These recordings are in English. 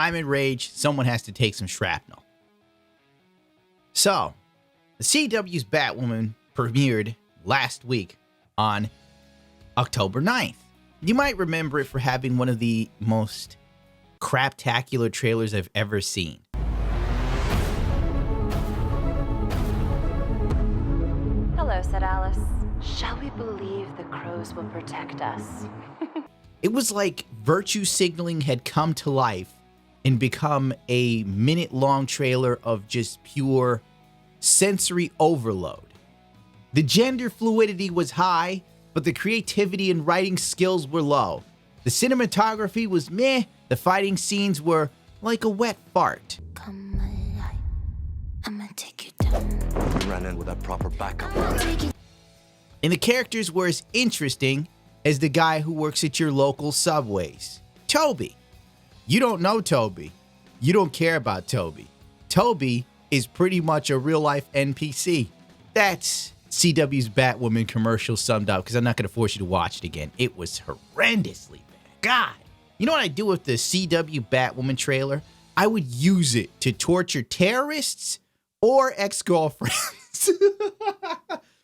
I'm enraged. Someone has to take some shrapnel. So, the CW's Batwoman premiered last week on October 9th. You might remember it for having one of the most craptacular trailers I've ever seen. Hello, said Alice. Shall we believe the crows will protect us? It was like virtue signaling had come to life and become a minute-long trailer of just pure sensory overload. The gender fluidity was high, but the creativity and writing skills were low. The cinematography was meh. The fighting scenes were like a wet fart. Come alive. I'ma take you down. We ran in with a proper backup. And the characters were as interesting as the guy who works at your local Subways. Toby. You don't know Toby. You don't care about Toby. Toby is pretty much a real-life NPC. That's CW's Batwoman commercial summed up, because I'm not going to force you to watch it again. It was horrendously bad. God. You know what I'd do with the CW Batwoman trailer? I would use it to torture terrorists or ex-girlfriends.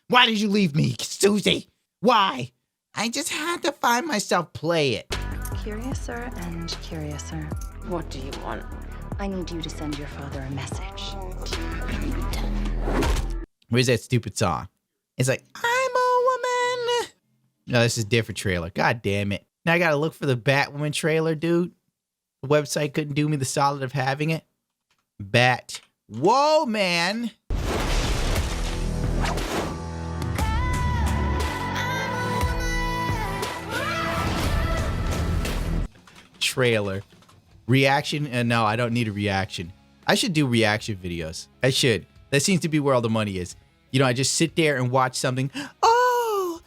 Why did you leave me, Susie? Why? I just had to find myself play it. Curiouser and curiouser. What do you want? I need you to send your father a message. Where's that stupid song? It's like, I'm a woman. No, this is a different trailer. God damn it. Now I gotta look for the Batwoman trailer, dude. The website couldn't do me the solid of having it. Whoa, man. Trailer. Reaction? No, I don't need a reaction. I should do reaction videos. I should. That seems to be where all the money is. You know, I just sit there and watch something. Oh,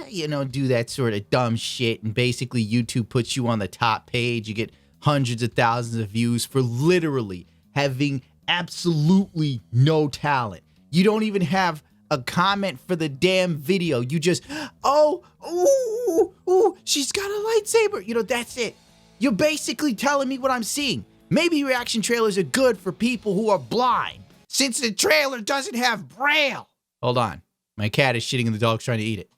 you know, do that sort of dumb shit. And basically YouTube puts you on the top page. You get hundreds of thousands of views for literally having absolutely no talent. You don't even have a comment for the damn video. You just, ooh, she's got a lightsaber. You know, that's it. You're basically telling me what I'm seeing. Maybe reaction trailers are good for people who are blind, since the trailer doesn't have braille. Hold on. My cat is shitting and the dog's trying to eat it.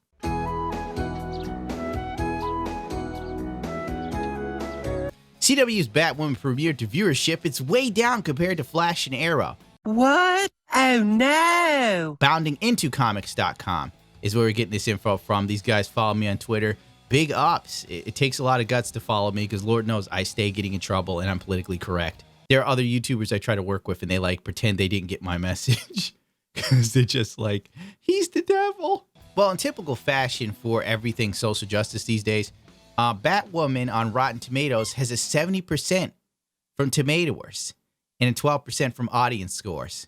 CW's Batwoman premiered to viewership. It's way down compared to Flash and Arrow. What? Oh no! Bounding into comics.com is where we're getting this info from. These guys follow me on Twitter. Big ups. It takes a lot of guts to follow me, because Lord knows I stay getting in trouble and I'm politically correct. There are other YouTubers I try to work with and they like pretend they didn't get my message because they're just like, he's the devil. Well, in typical fashion for everything social justice these days, Batwoman on Rotten Tomatoes has a 70% from Tomatoers and a 12% from audience scores.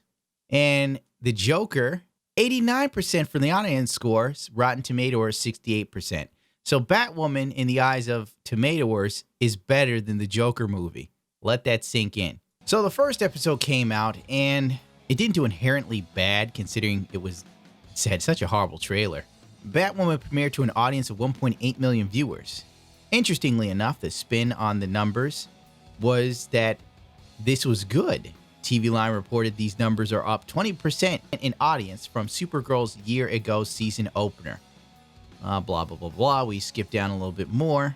And the Joker, 89% from the audience scores, Rotten Tomatoes 68%. So Batwoman, in the eyes of Tomatoers, is better than the Joker movie. Let that sink in. So the first episode came out, and it didn't do inherently bad, considering it had such a horrible trailer. Batwoman premiered to an audience of 1.8 million viewers. Interestingly enough, the spin on the numbers was that this was good. TV Line reported these numbers are up 20% in audience from Supergirl's year-ago season opener. Blah, blah, blah, blah. We skip down a little bit more.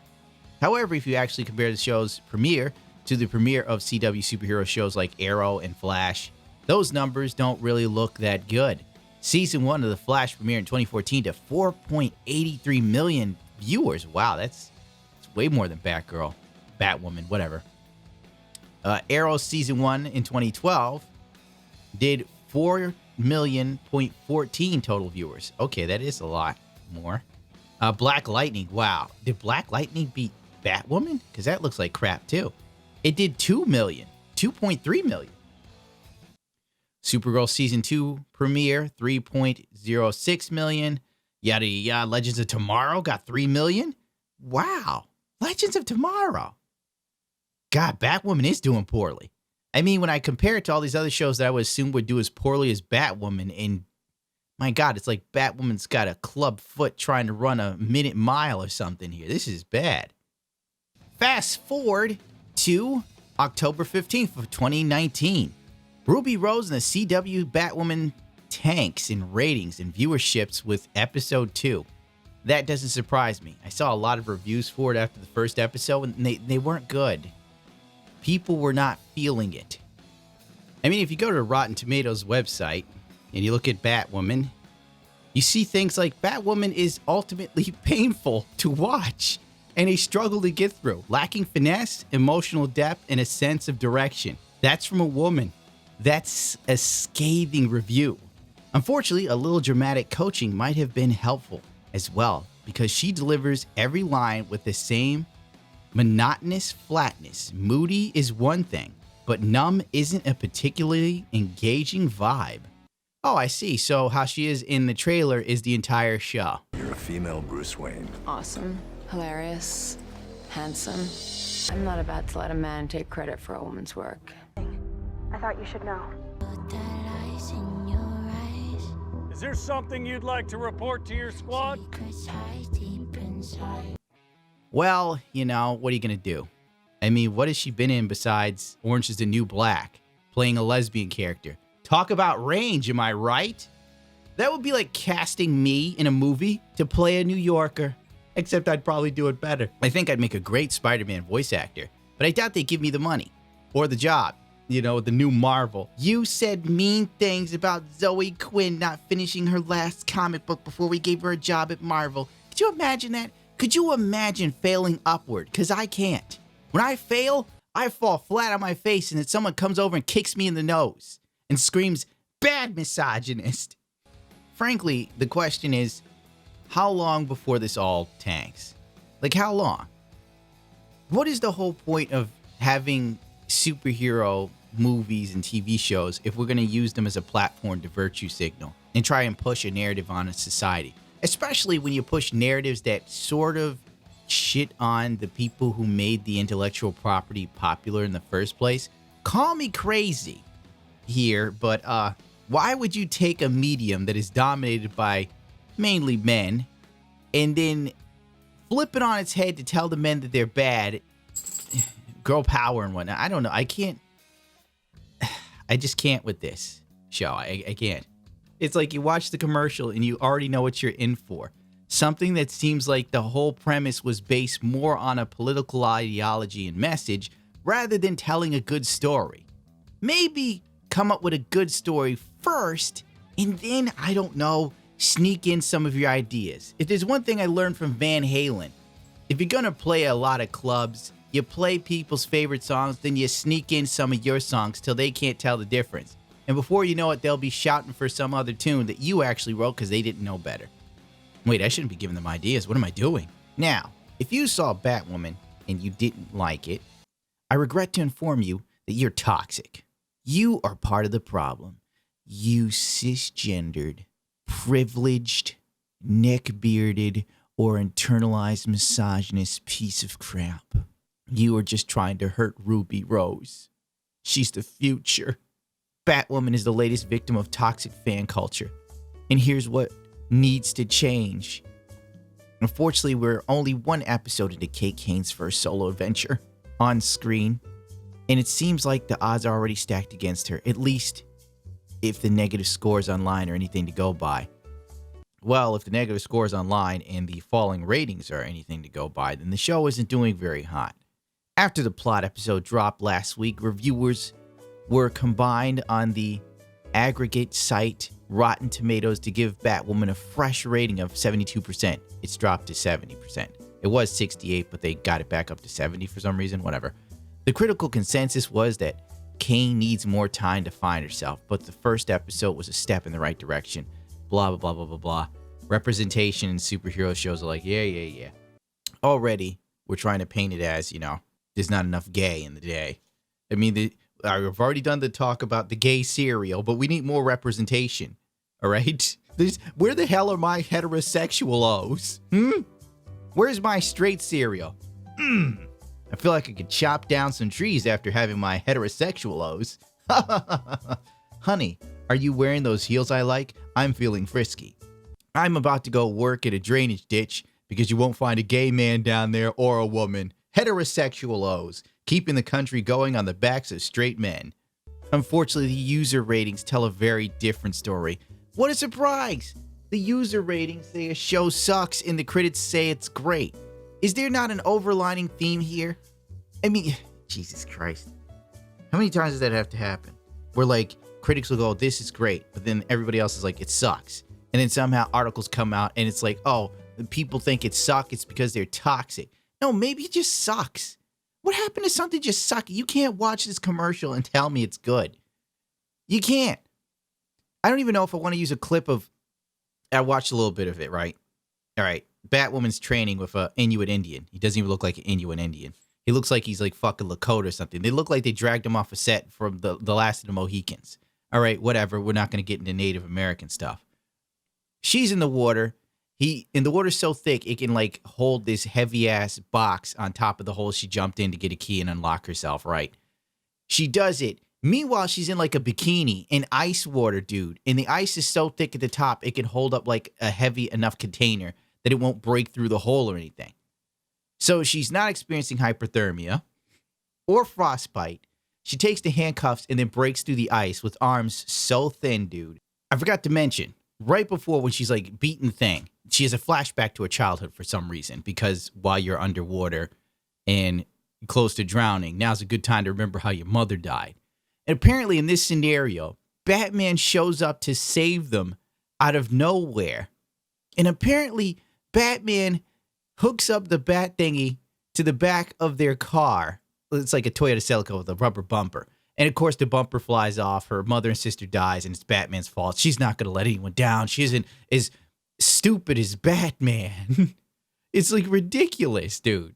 However, if you actually compare the show's premiere to the premiere of CW superhero shows like Arrow and Flash, those numbers don't really look that good. Season 1 of The Flash premiered in 2014 to 4.83 million viewers. Wow, that's way more than Batwoman, whatever. Arrow's Season 1 in 2012 did 4.14 total viewers. Okay, that is a lot more. Black Lightning, wow. Did Black Lightning beat Batwoman? Because that looks like crap, too. It did 2 million, 2.3 million. Supergirl Season 2 premiere, 3.06 million. Yada yada. Legends of Tomorrow got 3 million. Wow. Legends of Tomorrow. God, Batwoman is doing poorly. I mean, when I compare it to all these other shows that I would assume would do as poorly as Batwoman, and my God, it's like Batwoman's got a club foot trying to run a minute mile or something here. This is bad. Fast forward to October 15th of 2019. Ruby Rose and the CW Batwoman tanks in ratings and viewerships with episode 2. That doesn't surprise me. I saw a lot of reviews for it after the first episode, and they weren't good. People were not feeling it. I mean, if you go to Rotten Tomatoes website and you look at Batwoman, you see things like Batwoman is ultimately painful to watch and a struggle to get through, lacking finesse, emotional depth, and a sense of direction. That's from a woman. That's a scathing review. Unfortunately, a little dramatic coaching might have been helpful as well, because she delivers every line with the same monotonous flatness. Moody is one thing, but numb isn't a particularly engaging vibe. Oh, I see. So how she is in the trailer is the entire show. You're a female Bruce Wayne. Awesome, hilarious, handsome. I'm not about to let a man take credit for a woman's work. I thought you should know. The lies in your eyes, Is there something you'd like to report to your squad? secrets hide deep inside. Well, you know, what are you going to do? I mean, what has she been in besides Orange is the New Black, playing a lesbian character? Talk about range, am I right? That would be like casting me in a movie to play a New Yorker, except I'd probably do it better. I think I'd make a great Spider-Man voice actor, but I doubt they'd give me the money or the job. You know, the new Marvel. You said mean things about Zoe Quinn not finishing her last comic book before we gave her a job at Marvel. Could you imagine that? Could you imagine failing upward? Because I can't. When I fail, I fall flat on my face and then someone comes over and kicks me in the nose and screams, "Bad misogynist." Frankly, the question is, how long before this all tanks? Like, how long? What is the whole point of having superhero movies and TV shows if we're going to use them as a platform to virtue signal and try and push a narrative on a society? Especially when you push narratives that sort of shit on the people who made the intellectual property popular in the first place. Call me crazy here, but why would you take a medium that is dominated by mainly men and then flip it on its head to tell the men that they're bad, girl power and whatnot? I don't know. I just can't with this show. I can't. It's like you watch the commercial and you already know what you're in for. Something that seems like the whole premise was based more on a political ideology and message rather than telling a good story. Maybe come up with a good story first and then, I don't know, sneak in some of your ideas. If there's one thing I learned from Van Halen, if you're going to play a lot of clubs, you play people's favorite songs, then you sneak in some of your songs till they can't tell the difference. And before you know it, they'll be shouting for some other tune that you actually wrote because they didn't know better. Wait, I shouldn't be giving them ideas. What am I doing? Now, if you saw Batwoman and you didn't like it, I regret to inform you that you're toxic. You are part of the problem. You cisgendered, privileged, neck-bearded, or internalized misogynist piece of crap. You are just trying to hurt Ruby Rose. She's the future. Batwoman is the latest victim of toxic fan culture. And here's what needs to change. Unfortunately, we're only one episode into Kate Kane's first solo adventure on screen. And it seems like the odds are already stacked against her, at least if the negative scores online are anything to go by. Well, if the negative scores online and the falling ratings are anything to go by, then the show isn't doing very hot. After the plot episode dropped last week, reviewers were combined on the aggregate site Rotten Tomatoes to give Batwoman a fresh rating of 72%. It's dropped to 70%. It was 68, but they got it back up to 70 for some reason, whatever. The critical consensus was that Kane needs more time to find herself, but the first episode was a step in the right direction. Blah, blah, blah, blah, blah, blah. Representation in superhero shows are like, yeah. Already, we're trying to paint it as, there's not enough gay in the day. I mean, I've already done the talk about the gay cereal, but we need more representation. All right? Where the hell are my heterosexual O's? Where's my straight cereal? I feel like I could chop down some trees after having my heterosexual O's. Honey, are you wearing those heels I like? I'm feeling frisky. I'm about to go work at a drainage ditch because you won't find a gay man down there or a woman. heterosexual O's, keeping the country going on the backs of straight men. Unfortunately, the user ratings tell a very different story. What a surprise! The user ratings say a show sucks and the critics say it's great. Is there not an overlining theme here? I mean, Jesus Christ. How many times does that have to happen? Where like critics will go, this is great, but then everybody else is like, it sucks. And then somehow articles come out and it's like, oh, people think it sucks, it's because they're toxic. No, maybe it just sucks. What happened to something just suck? You can't watch this commercial and tell me it's good. You can't. I don't even know if I want to use a clip of, I watched a little bit of it, right? All right. Batwoman's training with an Inuit Indian. He doesn't even look like an Inuit Indian. He looks like he's like fucking Lakota or something. They look like they dragged him off a set from the Last of the Mohicans. All right, whatever. We're not going to get into Native American stuff. She's in the water. And the water's so thick, it can like hold this heavy ass box on top of the hole she jumped in to get a key and unlock herself, right? She does it. Meanwhile, she's in like a bikini in ice water, dude. And the ice is so thick at the top, it can hold up like a heavy enough container that it won't break through the hole or anything. So she's not experiencing hypothermia or frostbite. She takes the handcuffs and then breaks through the ice with arms so thin, dude. I forgot to mention, right before when she's like beating the thing, she has a flashback to her childhood for some reason, because while you're underwater and close to drowning, now's a good time to remember how your mother died. And apparently in this scenario, Batman shows up to save them out of nowhere. And apparently Batman hooks up the bat thingy to the back of their car. It's like a Toyota Celica with a rubber bumper. And of course the bumper flies off. Her mother and sister dies and it's Batman's fault. She's not going to let anyone down. She isn't as stupid as Batman. It's like ridiculous, dude.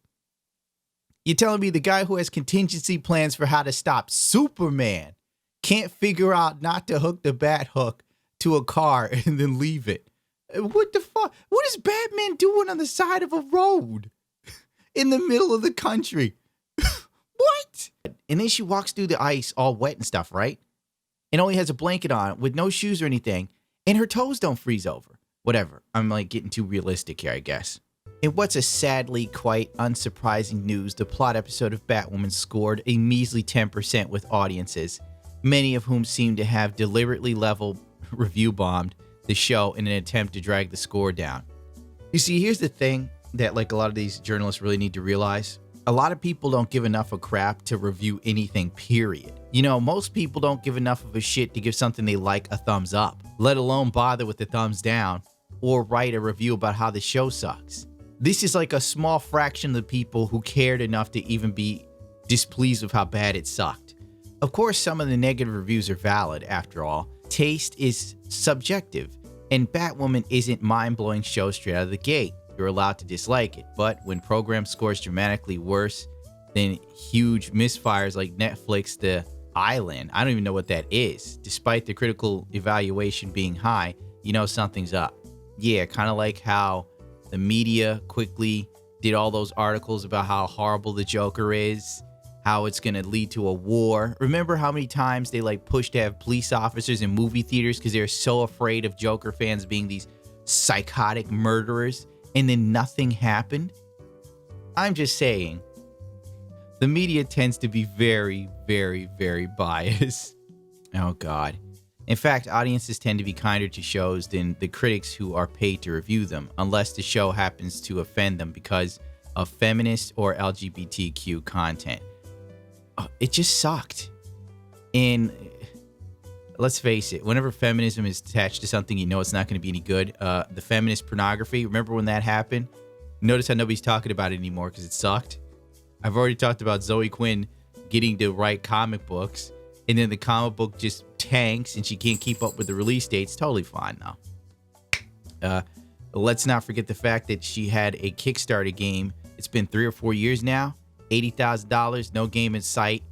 You're telling me the guy who has contingency plans for how to stop Superman can't figure out not to hook the bat hook to a car and then leave it? What the fuck? What is Batman doing on the side of a road in the middle of the country? What? And then she walks through the ice all wet and stuff, right? And only has a blanket on with no shoes or anything. And her toes don't freeze over. Whatever. I'm like getting too realistic here, I guess. In what's a sadly quite unsurprising news, the plot episode of Batwoman scored a measly 10% with audiences, many of whom seem to have deliberately review bombed the show in an attempt to drag the score down. You see, here's the thing that like a lot of these journalists really need to realize. A lot of people don't give enough of crap to review anything, period. You know, most people don't give enough of a shit to give something they like a thumbs up, let alone bother with the thumbs down or write a review about how the show sucks. This is like a small fraction of the people who cared enough to even be displeased with how bad it sucked. Of course, some of the negative reviews are valid, after all. Taste is subjective, and Batwoman isn't mind-blowing show straight out of the gate. You're allowed to dislike it, but when program scores dramatically worse than huge misfires like Netflix The Island, I don't even know what that is, despite the critical evaluation being high, you know something's up. Yeah, kind of like how the media quickly did all those articles about how horrible the Joker is, how it's going to lead to a war. Remember how many times they like pushed to have police officers in movie theaters because they're so afraid of Joker fans being these psychotic murderers, and then nothing happened? I'm just saying, the media tends to be very, very, very biased. Oh, God. In fact, audiences tend to be kinder to shows than the critics who are paid to review them, unless the show happens to offend them because of feminist or LGBTQ content. It just sucked. And let's face it, whenever feminism is attached to something, you know it's not going to be any good. The feminist pornography, remember when that happened? Notice how nobody's talking about it anymore because it sucked. I've already talked about Zoe Quinn getting to write comic books, and then the comic book just tanks and she can't keep up with the release dates. Totally fine now. Let's not forget the fact that she had a Kickstarter game. It's been 3 or 4 years now. $80,000, no game in sight.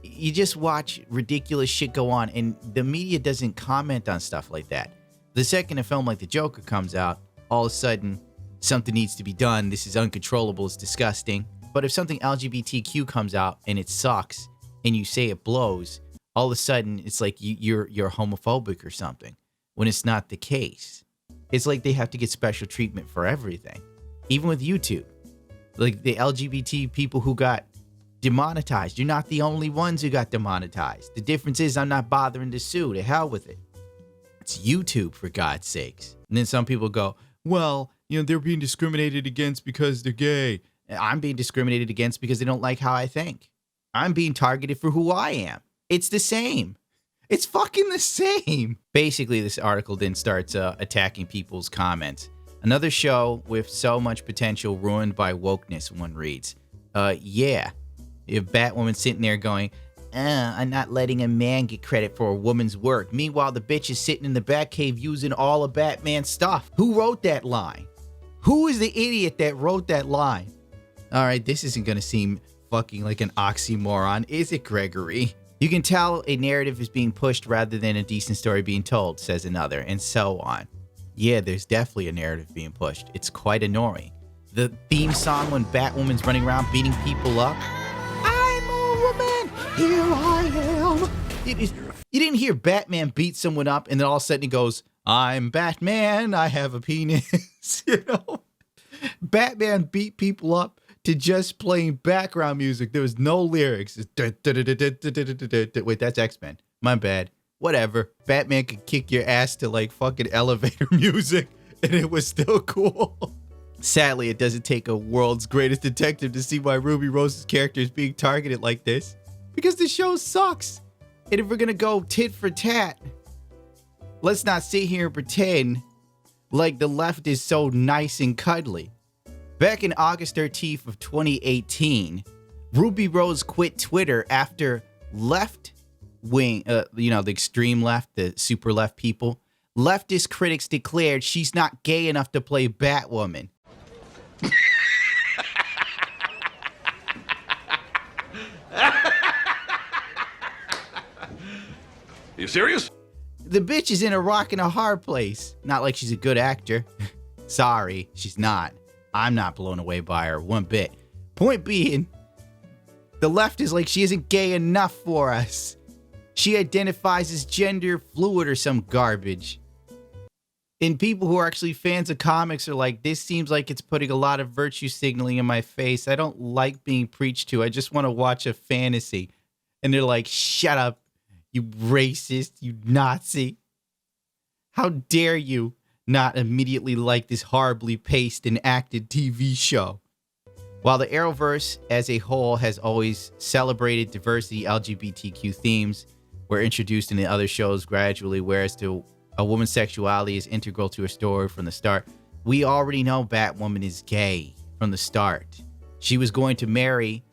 You just watch ridiculous shit go on, and the media doesn't comment on stuff like that. The second a film like The Joker comes out, all of a sudden, something needs to be done. This is uncontrollable. It's disgusting. But if something LGBTQ comes out and it sucks, and you say it blows, all of a sudden it's like you're homophobic or something, when it's not the case. It's like they have to get special treatment for everything, even with YouTube. Like the LGBT people who got demonetized. You're not the only ones who got demonetized. The difference is I'm not bothering to sue. To hell with it. It's YouTube, for God's sakes. And then some people go, well, they're being discriminated against because they're gay. I'm being discriminated against because they don't like how I think. I'm being targeted for who I am. It's the same. It's fucking the same. Basically, this article then starts attacking people's comments. Another show with so much potential ruined by wokeness, one reads. Yeah. If Batwoman sitting there going, I'm not letting a man get credit for a woman's work. Meanwhile, the bitch is sitting in the Batcave using all of Batman's stuff. Who wrote that line? Who is the idiot that wrote that line? All right, this isn't going to seem fucking like an oxymoron, is it, Gregory? You can tell a narrative is being pushed rather than a decent story being told, says another, and so on. Yeah, there's definitely a narrative being pushed. It's quite annoying. The theme song when Batwoman's running around beating people up. I'm a woman, here I am. You didn't hear Batman beat someone up and then all of a sudden he goes, I'm Batman, I have a penis. Batman beat people up to just playing background music. There was no lyrics. Wait, that's X-Men. My bad. Whatever. Batman could kick your ass to like fucking elevator music and it was still cool. Sadly, it doesn't take a world's greatest detective to see why Ruby Rose's character is being targeted like this. Because the show sucks. And if we're gonna go tit for tat, let's not sit here and pretend like the left is so nice and cuddly. Back in August 13th of 2018, Ruby Rose quit Twitter after left wing, the extreme left, the super left people, leftist critics declared she's not gay enough to play Batwoman. You serious? The bitch is in a rock and a hard place. Not like she's a good actor. Sorry, she's not. I'm not blown away by her one bit. Point being, the left is like she isn't gay enough for us. She identifies as gender fluid or some garbage. And people who are actually fans of comics are like, this seems like it's putting a lot of virtue signaling in my face. I don't like being preached to. I just want to watch a fantasy. And they're like, shut up, you racist, you Nazi. How dare you not immediately like this horribly paced and acted TV show? While the Arrowverse as a whole has always celebrated diversity, LGBTQ themes were introduced in the other shows gradually, whereas a woman's sexuality is integral to her story from the start. We already know Batwoman is gay from the start. She was going to marry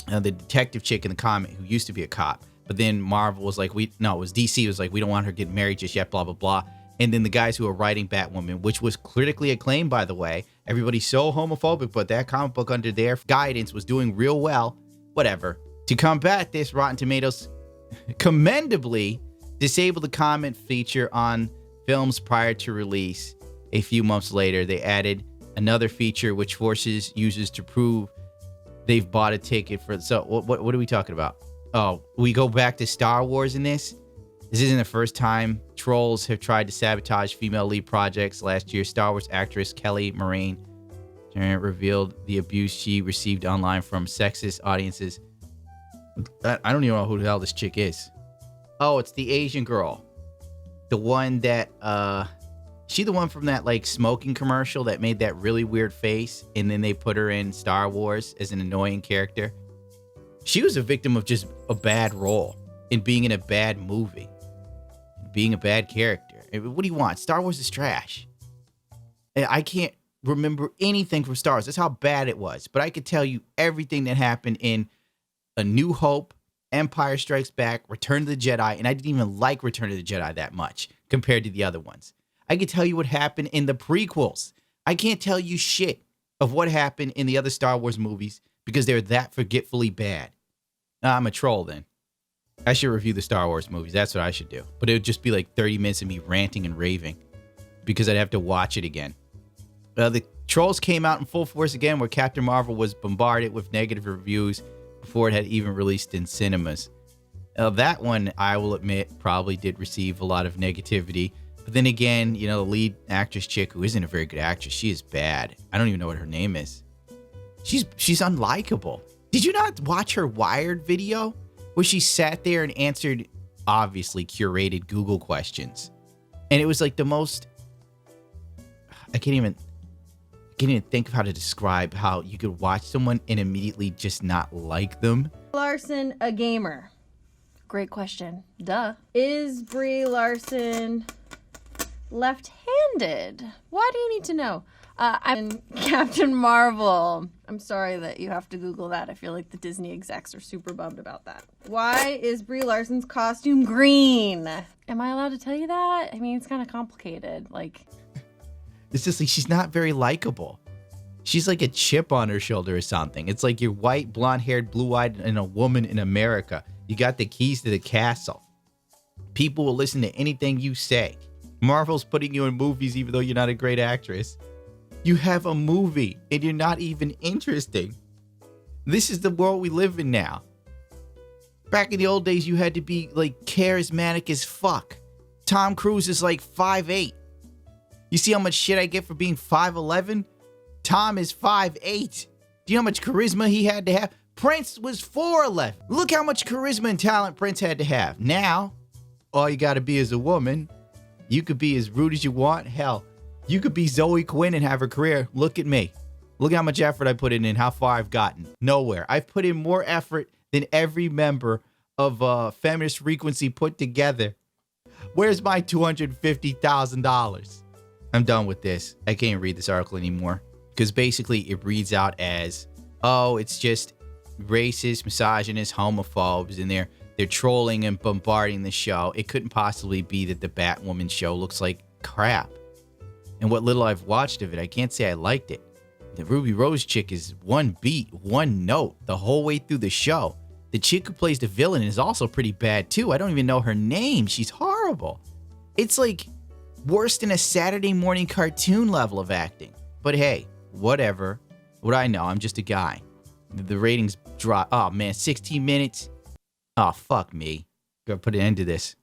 the detective chick in the comic who used to be a cop, but then Marvel was like, it was DC was like, we don't want her getting married just yet, blah, blah, blah. And then the guys who are writing Batwoman, which was critically acclaimed, by the way, everybody's so homophobic, but that comic book under their guidance was doing real well. Whatever. To combat this, Rotten Tomatoes commendably disabled the comment feature on films prior to release. A few months later, they added another feature which forces users to prove they've bought a ticket for. So what are we talking about? Oh, we go back to Star Wars in this? This isn't the first time trolls have tried to sabotage female lead projects. Last year, Star Wars actress Kelly Moraine revealed the abuse she received online from sexist audiences. I don't even know who the hell this chick is. Oh, it's the Asian girl. The one that, she the one from that, like, smoking commercial that made that really weird face, and then they put her in Star Wars as an annoying character. She was a victim of just a bad role in being in a bad movie. Being a bad character. What do you want? Star Wars is trash. I can't remember anything from Star Wars. That's how bad it was. But I could tell you everything that happened in A New Hope, Empire Strikes Back, Return of the Jedi, and I didn't even like Return of the Jedi that much compared to the other ones. I could tell you what happened in the prequels. I can't tell you shit of what happened in the other Star Wars movies because they're that forgetfully bad. I'm a troll then. I should review the Star Wars movies. That's what I should do. But it would just be like 30 minutes of me ranting and raving because I'd have to watch it again. The trolls came out in full force again where Captain Marvel was bombarded with negative reviews before it had even released in cinemas. That one, I will admit, probably did receive a lot of negativity. But then again, the lead actress chick, who isn't a very good actress, she is bad. I don't even know what her name is. She's unlikable. Did you not watch her Wired video where she sat there and answered obviously curated Google questions? And it was like the most, I can't even think of how to describe how you could watch someone and immediately just not like them. Larson a gamer? Great question. Duh. Is Brie Larson left-handed? Why do you need to know? I'm Captain Marvel. I'm sorry that you have to Google that. I feel like the Disney execs are super bummed about that. Why is Brie Larson's costume green? Am I allowed to tell you that? I mean, it's kind of complicated. Like, it's just like she's not very likable. She's like a chip on her shoulder or something. It's like you're white, blonde-haired, blue-eyed, and a woman in America. You got the keys to the castle. People will listen to anything you say. Marvel's putting you in movies even though you're not a great actress. You have a movie and you're not even interesting. This is the world we live in now. Back in the old days, you had to be like charismatic as fuck. Tom Cruise is like 5'8". You see how much shit I get for being 5'11"? Tom is 5'8". Do you know how much charisma he had to have? Prince was 4'11". Look how much charisma and talent Prince had to have. Now, all you gotta be is a woman. You could be as rude as you want. Hell, you could be Zoe Quinn and have her career. Look at me. Look how much effort I put in and how far I've gotten. Nowhere. I've put in more effort than every member of Feminist Frequency put together. Where's my $250,000? I'm done with this. I can't read this article anymore. Because basically it reads out as, oh, it's just racist, misogynist, homophobes, and they're trolling and bombarding the show. It couldn't possibly be that the Batwoman show looks like crap. And what little I've watched of it, I can't say I liked it. The Ruby Rose chick is one beat, one note the whole way through the show. The chick who plays the villain is also pretty bad too. I don't even know her name. She's horrible. It's like worse than a Saturday morning cartoon level of acting. But hey, whatever. What I know, I'm just a guy. The ratings drop. Oh man, 16 minutes. Oh, fuck me. Gotta put an end to this.